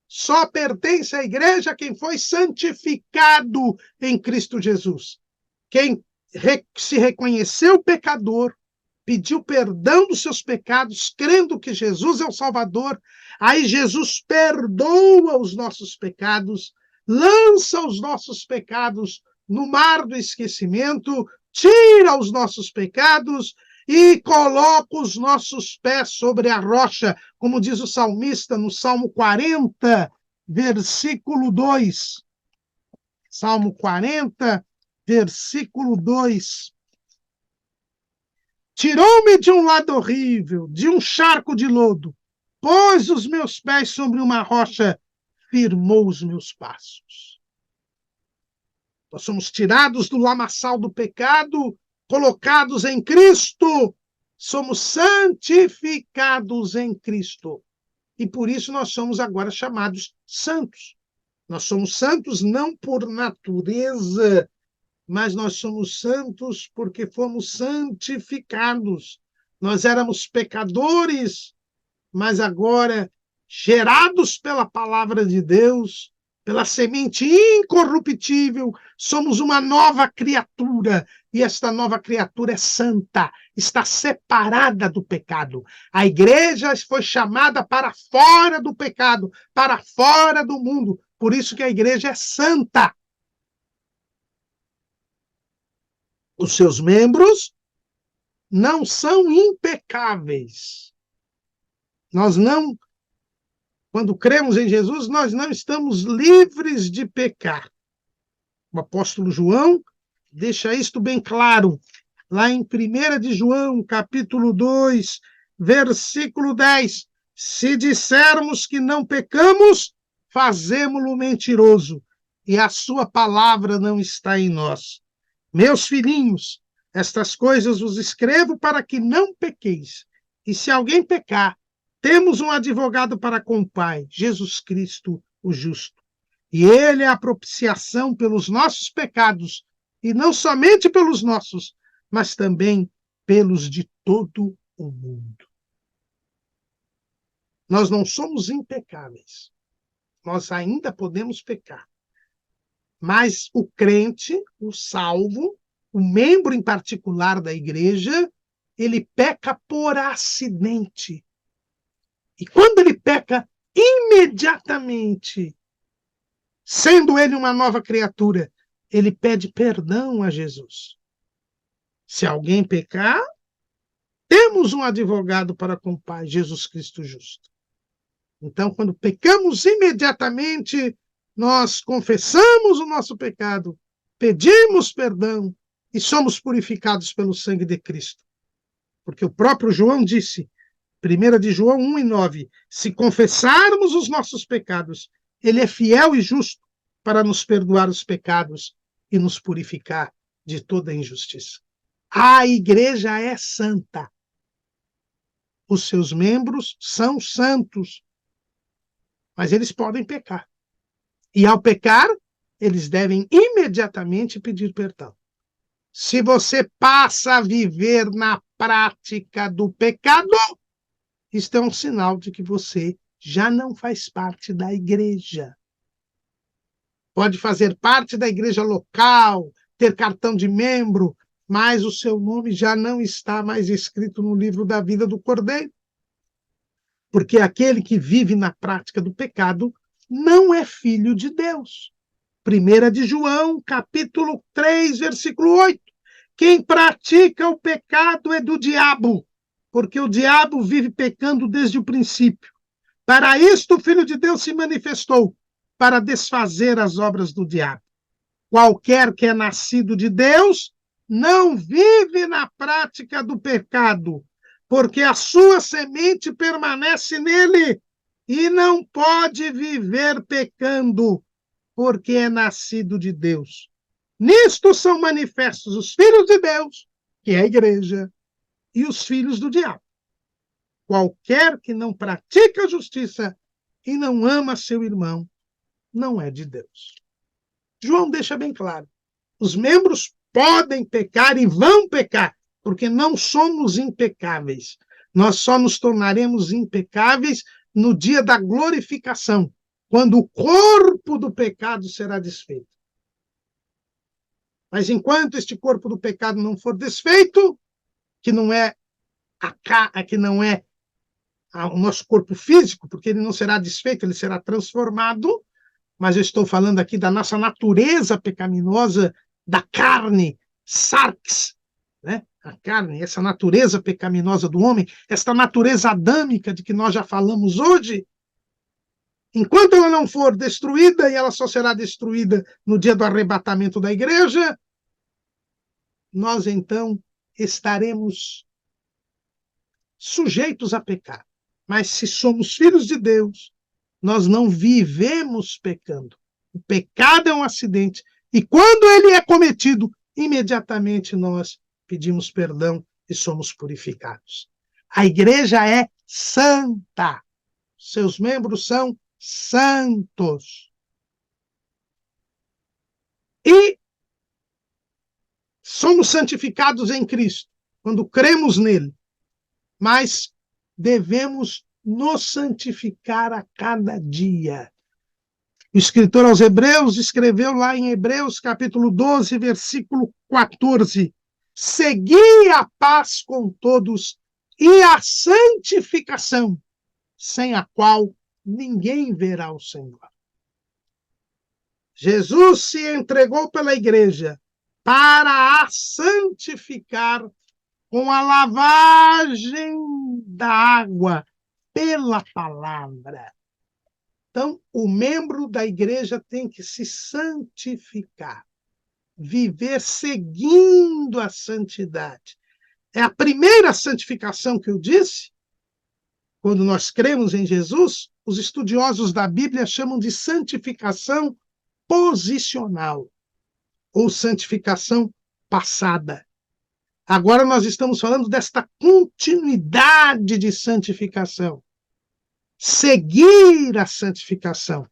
Só pertence à igreja quem foi santificado em Cristo Jesus. Quem se reconheceu pecador, pediu perdão dos seus pecados, crendo que Jesus é o Salvador, aí Jesus perdoa os nossos pecados, lança os nossos pecados no mar do esquecimento, tira os nossos pecados e coloca os nossos pés sobre a rocha, como diz o salmista no Salmo 40, versículo 2. Salmo 40, versículo 2. Tirou-me de um lado horrível, de um charco de lodo, pôs os meus pés sobre uma rocha, firmou os meus passos. Nós somos tirados do lamaçal do pecado, colocados em Cristo, somos santificados em Cristo. E por isso nós somos agora chamados santos. Nós somos santos não por natureza, mas nós somos santos porque fomos santificados. Nós éramos pecadores, mas agora, gerados pela palavra de Deus, pela semente incorruptível, somos uma nova criatura. E esta nova criatura é santa, está separada do pecado. A igreja foi chamada para fora do pecado, para fora do mundo. Por isso que a igreja é santa. Os seus membros não são impecáveis. Quando cremos em Jesus, nós não estamos livres de pecar. O apóstolo João deixa isto bem claro, lá em 1 de João, capítulo 2, versículo 10. Se dissermos que não pecamos, fazemo-lo mentiroso, e a sua palavra não está em nós. Meus filhinhos, estas coisas vos escrevo para que não pequeis. E se alguém pecar, temos um advogado para com o Pai, Jesus Cristo, o justo. E ele é a propiciação pelos nossos pecados, e não somente pelos nossos, mas também pelos de todo o mundo. Nós não somos impecáveis. Nós ainda podemos pecar. Mas o crente, o salvo, o membro em particular da igreja, ele peca por acidente. E quando ele peca, imediatamente, sendo ele uma nova criatura, ele pede perdão a Jesus. Se alguém pecar, temos um advogado para com o Pai, Jesus Cristo justo. Então, quando pecamos imediatamente, nós confessamos o nosso pecado, pedimos perdão e somos purificados pelo sangue de Cristo. Porque o próprio João disse, 1 de João 1 e 9, se confessarmos os nossos pecados, ele é fiel e justo para nos perdoar os pecados e nos purificar de toda injustiça. A igreja é santa. Os seus membros são santos, mas eles podem pecar. E ao pecar, eles devem imediatamente pedir perdão. Se você passa a viver na prática do pecado, isto é um sinal de que você já não faz parte da igreja. Pode fazer parte da igreja local, ter cartão de membro, mas o seu nome já não está mais escrito no livro da vida do Cordeiro. porque aquele que vive na prática do pecado não é filho de Deus. 1 de João, capítulo 3, versículo 8. Quem pratica o pecado é do diabo, porque o diabo vive pecando desde o princípio. Para isto o Filho de Deus se manifestou, para desfazer as obras do diabo. Qualquer que é nascido de Deus não vive na prática do pecado, porque a sua semente permanece nele e não pode viver pecando, porque é nascido de Deus. Nisto são manifestos os filhos de Deus, que é a igreja, e os filhos do diabo. Qualquer que não pratica a justiça e não ama seu irmão, não é de Deus. João deixa bem claro. Os membros podem pecar e vão pecar, porque não somos impecáveis. Nós só nos tornaremos impecáveis no dia da glorificação, quando o corpo do pecado será desfeito. Mas enquanto este corpo do pecado não for desfeito, que não é o nosso corpo físico, porque ele não será desfeito, ele será transformado, mas eu estou falando aqui da nossa natureza pecaminosa, da carne, sarx, né? A carne, essa natureza pecaminosa do homem, esta natureza adâmica de que nós já falamos hoje, enquanto ela não for destruída, e ela só será destruída no dia do arrebatamento da igreja, nós então estaremos sujeitos a pecar. Mas se somos filhos de Deus, nós não vivemos pecando. O pecado é um acidente. E quando ele é cometido, imediatamente nós pedimos perdão e somos purificados. A igreja é santa. Seus membros são santos. E somos santificados em Cristo, quando cremos nele. Mas devemos nos santificar a cada dia. O escritor aos Hebreus escreveu lá em Hebreus, capítulo 12, versículo 14: segui a paz com todos e a santificação, sem a qual ninguém verá o Senhor. Jesus se entregou pela igreja para a santificar com a lavagem da água pela palavra. Então, o membro da igreja tem que se santificar, viver seguindo a santidade. É a primeira santificação que eu disse, quando nós cremos em Jesus, os estudiosos da Bíblia chamam de santificação posicional, ou santificação passada. Agora nós estamos falando desta continuidade de santificação. Seguir a santificação.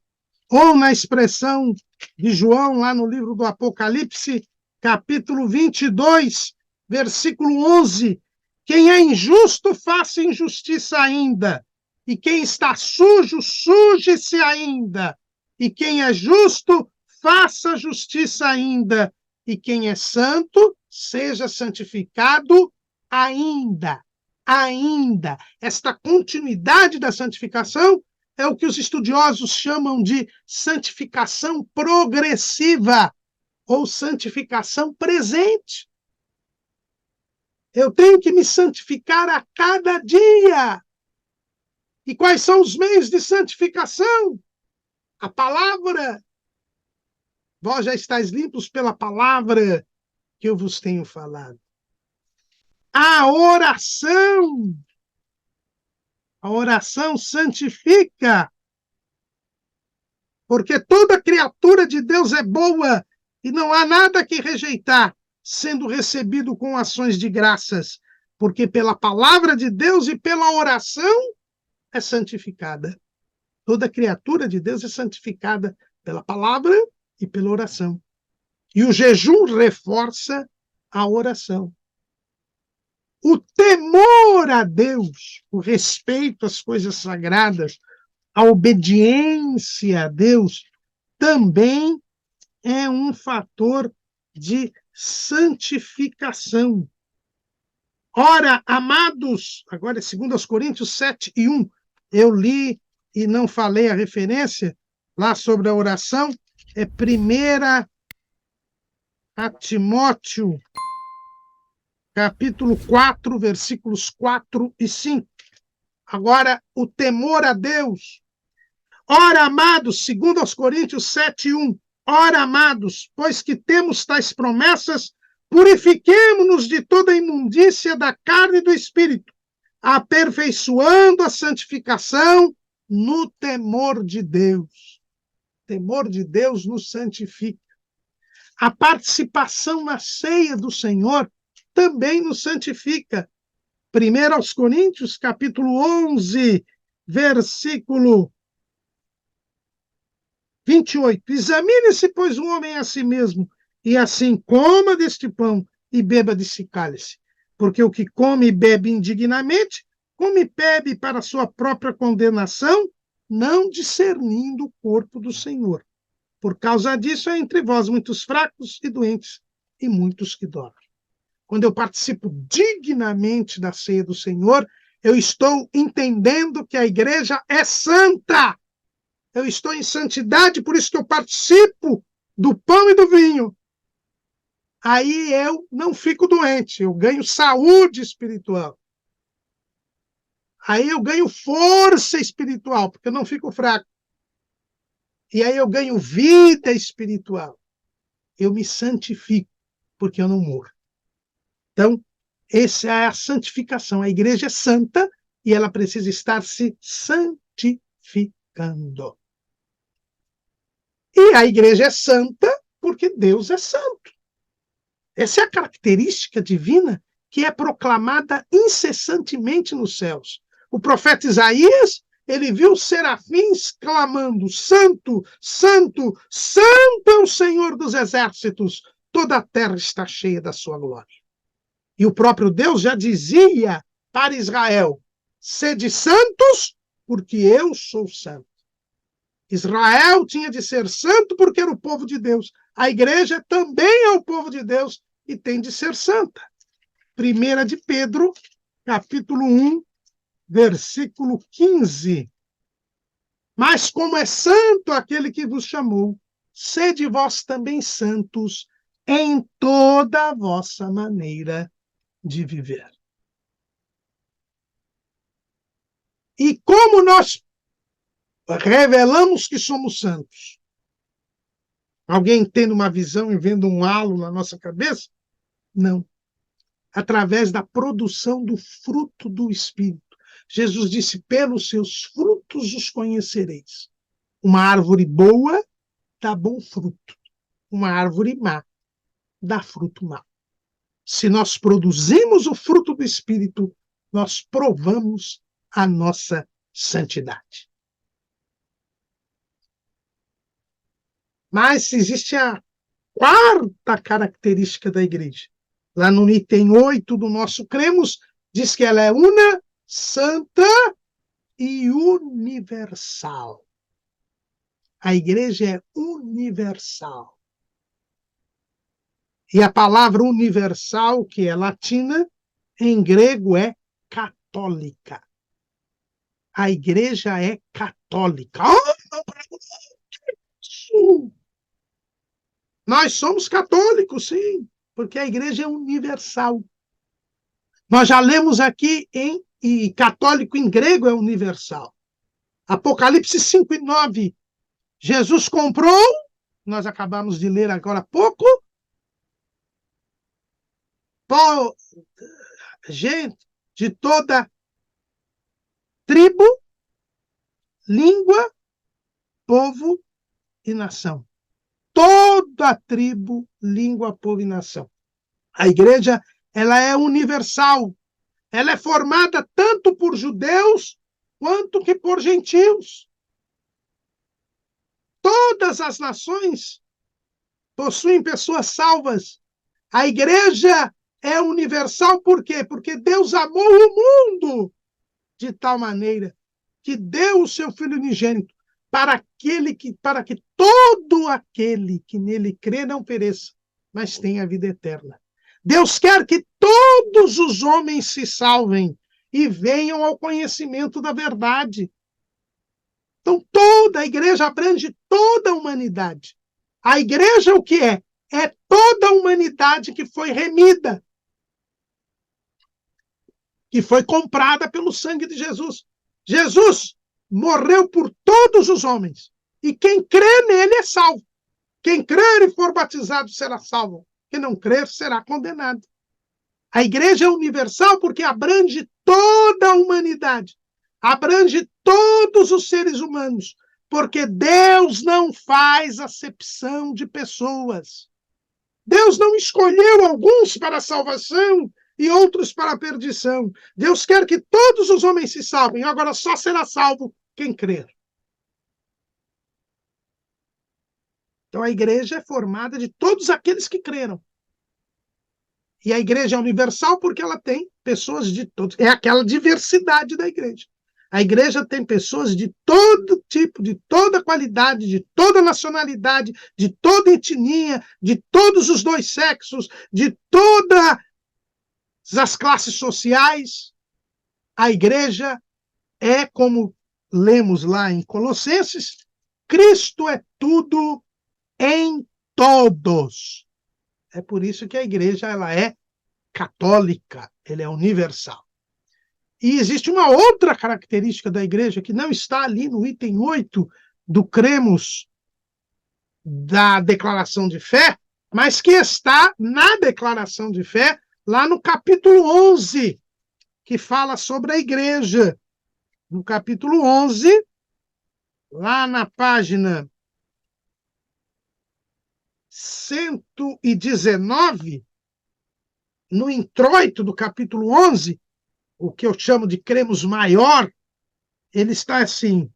Ou na expressão de João, lá no livro do Apocalipse, capítulo 22, versículo 11: quem é injusto, faça injustiça ainda. E quem está sujo, suje-se ainda. E quem é justo, faça justiça ainda. E quem é santo, seja santificado ainda. Ainda. Esta continuidade da santificação é o que os estudiosos chamam de santificação progressiva ou santificação presente. Eu tenho que me santificar a cada dia. E quais são os meios de santificação? A palavra. Vós já estáis limpos pela palavra que eu vos tenho falado. A oração. A oração santifica. Porque toda criatura de Deus é boa e não há nada que rejeitar, sendo recebido com ações de graças. Porque pela palavra de Deus e pela oração é santificada. Toda criatura de Deus é santificada pela palavra e pela oração. E o jejum reforça a oração. O temor a Deus, o respeito às coisas sagradas, a obediência a Deus, também é um fator de santificação. Ora, amados, agora é 2 Coríntios 7:1, Eu li e não falei a referência lá sobre a oração, é 1 a Timóteo, capítulo 4, versículos 4 e 5. Agora, o temor a Deus. Ora, amados, segundo aos Coríntios 7:1, ora, amados, pois que temos tais promessas, purifiquemo-nos de toda a imundícia da carne e do espírito, aperfeiçoando a santificação no temor de Deus. O temor de Deus nos santifica. A participação na ceia do Senhor também nos santifica. 1 aos Coríntios, capítulo 11, versículo 28. Examine-se, pois, o homem a si mesmo, e assim coma deste pão e beba desse cálice. Porque o que come e bebe indignamente, come e bebe para sua própria condenação, não discernindo o corpo do Senhor. Por causa disso, há entre vós muitos fracos e doentes, e muitos que dormem. Quando eu participo dignamente da ceia do Senhor, eu estou entendendo que a igreja é santa. Eu estou em santidade, por isso que eu participo do pão e do vinho. Aí eu não fico doente, eu ganho saúde espiritual. Aí eu ganho força espiritual, porque eu não fico fraco. E aí eu ganho vida espiritual. Eu me santifico, porque eu não morro. Então, essa é a santificação. A igreja é santa e ela precisa estar se santificando. E a igreja é santa porque Deus é santo. Essa é a característica divina que é proclamada incessantemente nos céus. O profeta Isaías, ele viu os serafins clamando: Santo, Santo, Santo é o Senhor dos exércitos, toda a terra está cheia da sua glória. E o próprio Deus já dizia para Israel: sede santos, porque eu sou santo. Israel tinha de ser santo porque era o povo de Deus. A igreja também é o povo de Deus e tem de ser santa. 1 de Pedro, capítulo 1, versículo 15. Mas como é santo aquele que vos chamou, sede vós também santos em toda a vossa maneira de viver. E como nós revelamos que somos santos? Alguém tendo uma visão e vendo um halo na nossa cabeça? Não. Através da produção do fruto do Espírito. Jesus disse: pelos seus frutos os conhecereis. Uma árvore boa dá bom fruto. Uma árvore má dá fruto mau. Se nós produzimos o fruto do Espírito, nós provamos a nossa santidade. Mas existe a quarta característica da igreja. Lá no item 8 do nosso Cremos, diz que ela é una, santa e universal. A igreja é universal. E a palavra universal, que é latina, em grego é católica. A igreja é católica. Nós somos católicos, sim, porque a igreja é universal. Nós já lemos aqui e católico em grego é universal. Apocalipse 5:9. Jesus comprou, nós acabamos de ler agora há pouco, gente de toda tribo, língua, povo e nação. Toda tribo, língua, povo e nação. A igreja, ela é universal. Ela é formada tanto por judeus quanto que por gentios. Todas as nações possuem pessoas salvas. A igreja é universal por quê? Porque Deus amou o mundo de tal maneira que deu o seu Filho unigênito para que todo aquele que nele crê não pereça, mas tenha a vida eterna. Deus quer que todos os homens se salvem e venham ao conhecimento da verdade. Então, toda a igreja abrange toda a humanidade. A igreja o que é? É toda a humanidade que foi remida, que foi comprada pelo sangue de Jesus. Jesus morreu por todos os homens. E quem crê nele é salvo. Quem crer e for batizado será salvo. Quem não crer será condenado. A igreja é universal porque abrange toda a humanidade. Abrange todos os seres humanos. Porque Deus não faz acepção de pessoas. Deus não escolheu alguns para a salvação e outros para a perdição. Deus quer que todos os homens se salvem. Agora só será salvo quem crer. Então a igreja é formada de todos aqueles que creram. E a igreja é universal porque ela tem pessoas de todos. É aquela diversidade da igreja. A igreja tem pessoas de todo tipo, de toda qualidade, de toda nacionalidade, de toda etnia, de todos os dois sexos, de todas as classes sociais. A igreja é, como lemos lá em Colossenses, Cristo é tudo em todos. É por isso que a igreja ela é católica, ela é universal. E existe uma outra característica da igreja que não está ali no item 8 do cremos da declaração de fé, mas que está na declaração de fé, lá no capítulo 11, que fala sobre a igreja. No capítulo 11, lá na página 119, no introito do capítulo 11, o que eu chamo de cremos maior, ele está assim: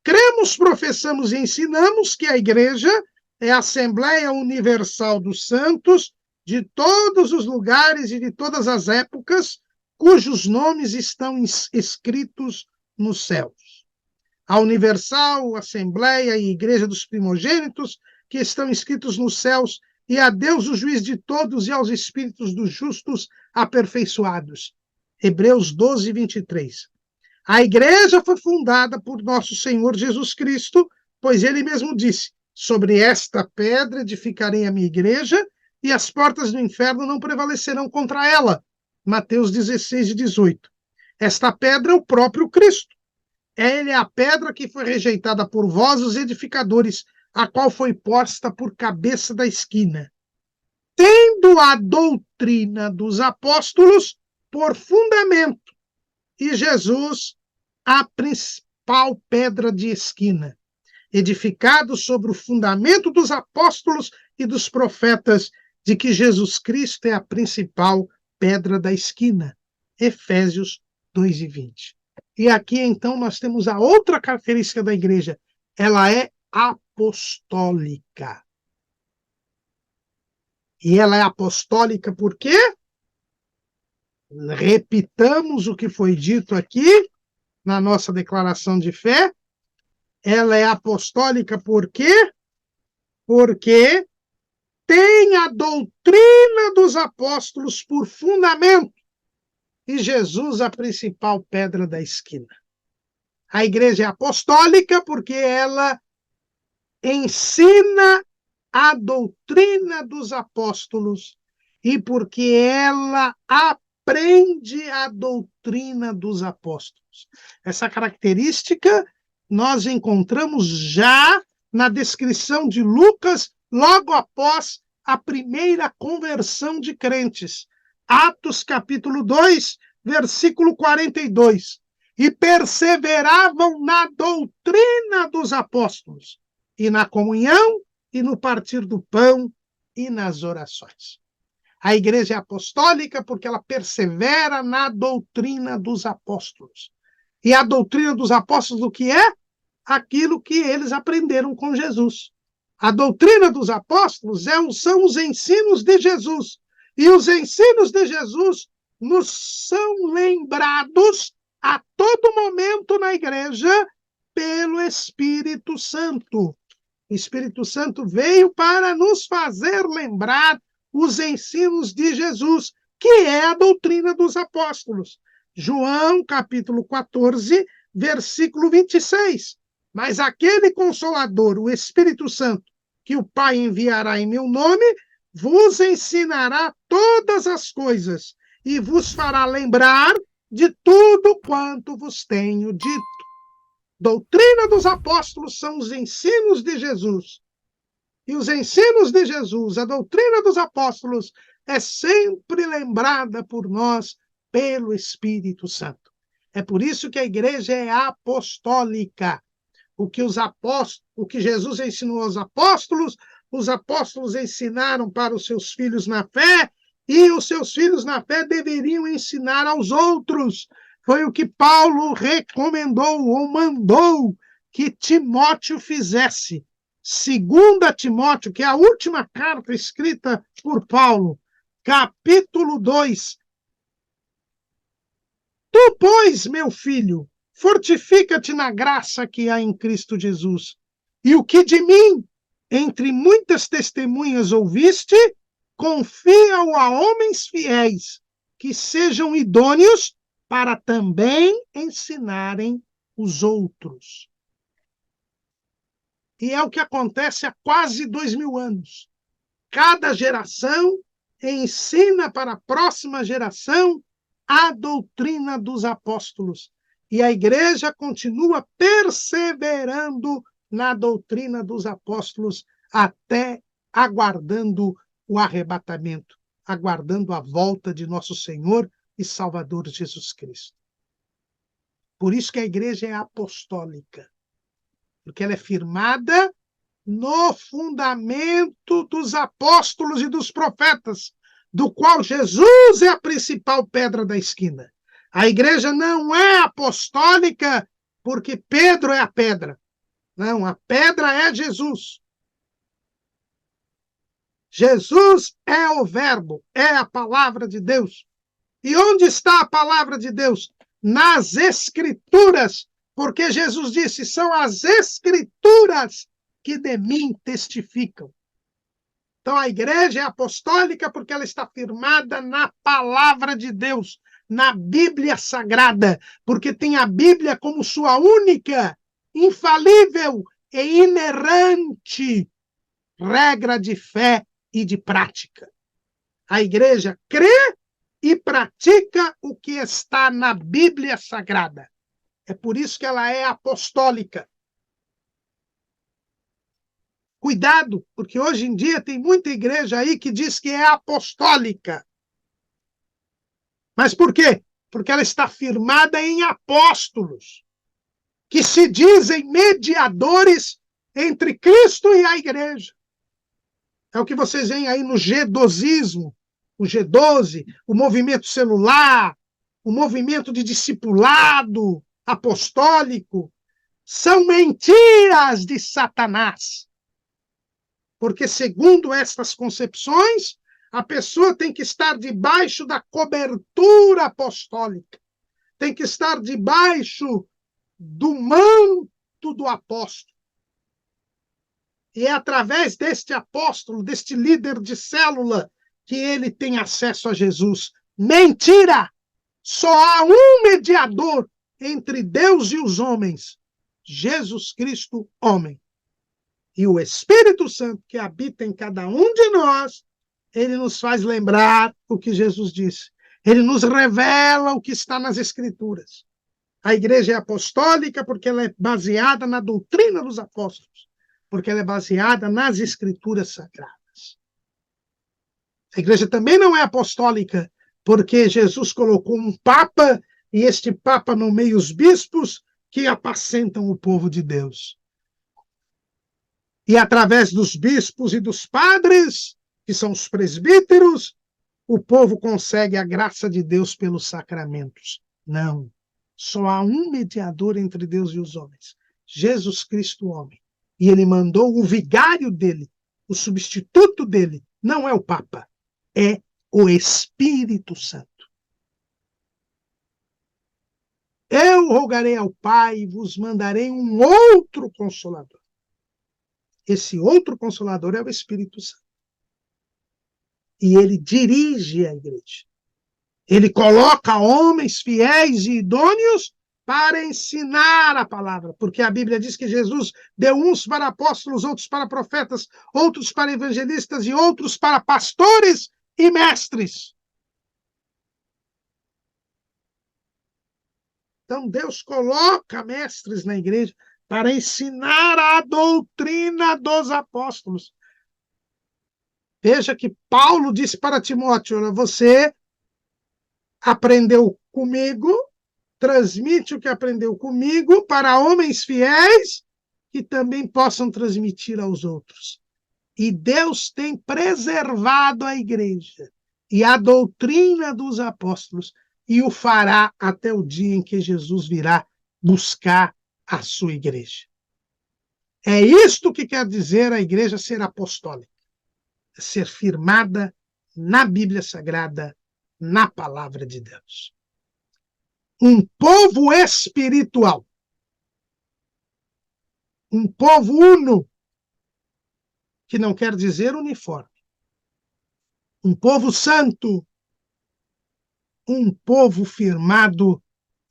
cremos, professamos e ensinamos que a igreja é a Assembleia Universal dos Santos de todos os lugares e de todas as épocas, cujos nomes estão escritos nos céus. A Universal, Assembleia e Igreja dos Primogênitos, que estão escritos nos céus, e a Deus, o juiz de todos, e aos espíritos dos justos aperfeiçoados. Hebreus 12, 23. A igreja foi fundada por nosso Senhor Jesus Cristo, pois ele mesmo disse: sobre esta pedra edificarei a minha igreja, e as portas do inferno não prevalecerão contra ela. Mateus 16 e 18. Esta pedra é o próprio Cristo. Ele é a pedra que foi rejeitada por vós, os edificadores, a qual foi posta por cabeça da esquina. Tendo a doutrina dos apóstolos por fundamento, e Jesus a principal pedra de esquina, edificado sobre o fundamento dos apóstolos e dos profetas, de que Jesus Cristo é a principal pedra da esquina. Efésios 2 e 20. E aqui, então, nós temos a outra característica da igreja. Ela é apostólica. E ela é apostólica por quê? Repitamos o que foi dito aqui na nossa declaração de fé. Ela é apostólica por quê? Porque tem a doutrina dos apóstolos por fundamento e Jesus a principal pedra da esquina. A igreja é apostólica porque ela ensina a doutrina dos apóstolos e porque ela aprende a doutrina dos apóstolos. Essa característica nós encontramos já na descrição de Lucas, logo após a primeira conversão de crentes. Atos capítulo 2, versículo 42. E perseveravam na doutrina dos apóstolos, e na comunhão, e no partir do pão, e nas orações. A igreja é apostólica porque ela persevera na doutrina dos apóstolos. E a doutrina dos apóstolos, o que é? Aquilo que eles aprenderam com Jesus. A doutrina dos apóstolos são os ensinos de Jesus. E os ensinos de Jesus nos são lembrados a todo momento na igreja pelo Espírito Santo. O Espírito Santo veio para nos fazer lembrar os ensinos de Jesus, que é a doutrina dos apóstolos. João, capítulo 14, versículo 26. Mas aquele Consolador, o Espírito Santo, que o Pai enviará em meu nome, vos ensinará todas as coisas e vos fará lembrar de tudo quanto vos tenho dito. Doutrina dos apóstolos são os ensinos de Jesus. E os ensinos de Jesus, a doutrina dos apóstolos, é sempre lembrada por nós pelo Espírito Santo. É por isso que a igreja é apostólica. O que Jesus ensinou aos apóstolos, os apóstolos ensinaram para os seus filhos na fé, e os seus filhos na fé deveriam ensinar aos outros. Foi o que Paulo recomendou ou mandou que Timóteo fizesse. 2 Timóteo, que é a última carta escrita por Paulo, capítulo 2. Tu, pois, meu filho, fortifica-te na graça que há em Cristo Jesus. E o que de mim, entre muitas testemunhas ouviste, confia-o a homens fiéis, que sejam idôneos para também ensinarem os outros. E é o que acontece há quase 2000 anos. Cada geração ensina para a próxima geração a doutrina dos apóstolos. E a igreja continua perseverando na doutrina dos apóstolos até aguardando o arrebatamento, aguardando a volta de nosso Senhor e Salvador Jesus Cristo. Por isso que a igreja é apostólica, porque ela é firmada no fundamento dos apóstolos e dos profetas, do qual Jesus é a principal pedra da esquina. A igreja não é apostólica porque Pedro é a pedra. Não, a pedra é Jesus. Jesus é o verbo, é a palavra de Deus. E onde está a palavra de Deus? Nas Escrituras, porque Jesus disse, são as Escrituras que de mim testificam. Então a igreja é apostólica porque ela está firmada na palavra de Deus, na Bíblia Sagrada, porque tem a Bíblia como sua única, infalível e inerrante regra de fé e de prática. A igreja crê e pratica o que está na Bíblia Sagrada. É por isso que ela é apostólica. Cuidado, porque hoje em dia tem muita igreja aí que diz que é apostólica. Mas por quê? Porque ela está firmada em apóstolos, que se dizem mediadores entre Cristo e a igreja. É o que vocês veem aí no G12ismo, o G12, o movimento celular, o movimento de discipulado apostólico. São mentiras de Satanás. Porque, segundo estas concepções, a pessoa tem que estar debaixo da cobertura apostólica, tem que estar debaixo do manto do apóstolo. E é através deste apóstolo, deste líder de célula, que ele tem acesso a Jesus. Mentira! Só há um mediador entre Deus e os homens, Jesus Cristo, homem. E o Espírito Santo que habita em cada um de nós, ele nos faz lembrar o que Jesus disse. Ele nos revela o que está nas Escrituras. A igreja é apostólica porque ela é baseada na doutrina dos apóstolos, porque ela é baseada nas Escrituras sagradas. A igreja também não é apostólica porque Jesus colocou um papa e este papa nomeia os bispos que apacentam o povo de Deus. E através dos bispos e dos padres, que são os presbíteros, o povo consegue a graça de Deus pelos sacramentos. Não. Só há um mediador entre Deus e os homens, Jesus Cristo, homem. E ele mandou o vigário dele, o substituto dele, não é o Papa, é o Espírito Santo. Eu rogarei ao Pai e vos mandarei um outro Consolador. Esse outro Consolador é o Espírito Santo. E ele dirige a igreja. Ele coloca homens fiéis e idôneos para ensinar a palavra, porque a Bíblia diz que Jesus deu uns para apóstolos, outros para profetas, outros para evangelistas e outros para pastores e mestres. Então Deus coloca mestres na igreja para ensinar a doutrina dos apóstolos. Veja que Paulo disse para Timóteo: você aprendeu comigo, transmite o que aprendeu comigo para homens fiéis que também possam transmitir aos outros. E Deus tem preservado a igreja e a doutrina dos apóstolos e o fará até o dia em que Jesus virá buscar a sua igreja. É isto que quer dizer a igreja ser apostólica, ser firmada na Bíblia Sagrada, na palavra de Deus. Um povo espiritual, um povo uno, que não quer dizer uniforme, um povo santo, um povo firmado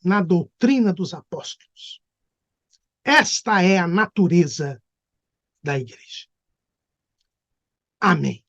na doutrina dos apóstolos. Esta é a natureza da igreja. Amém.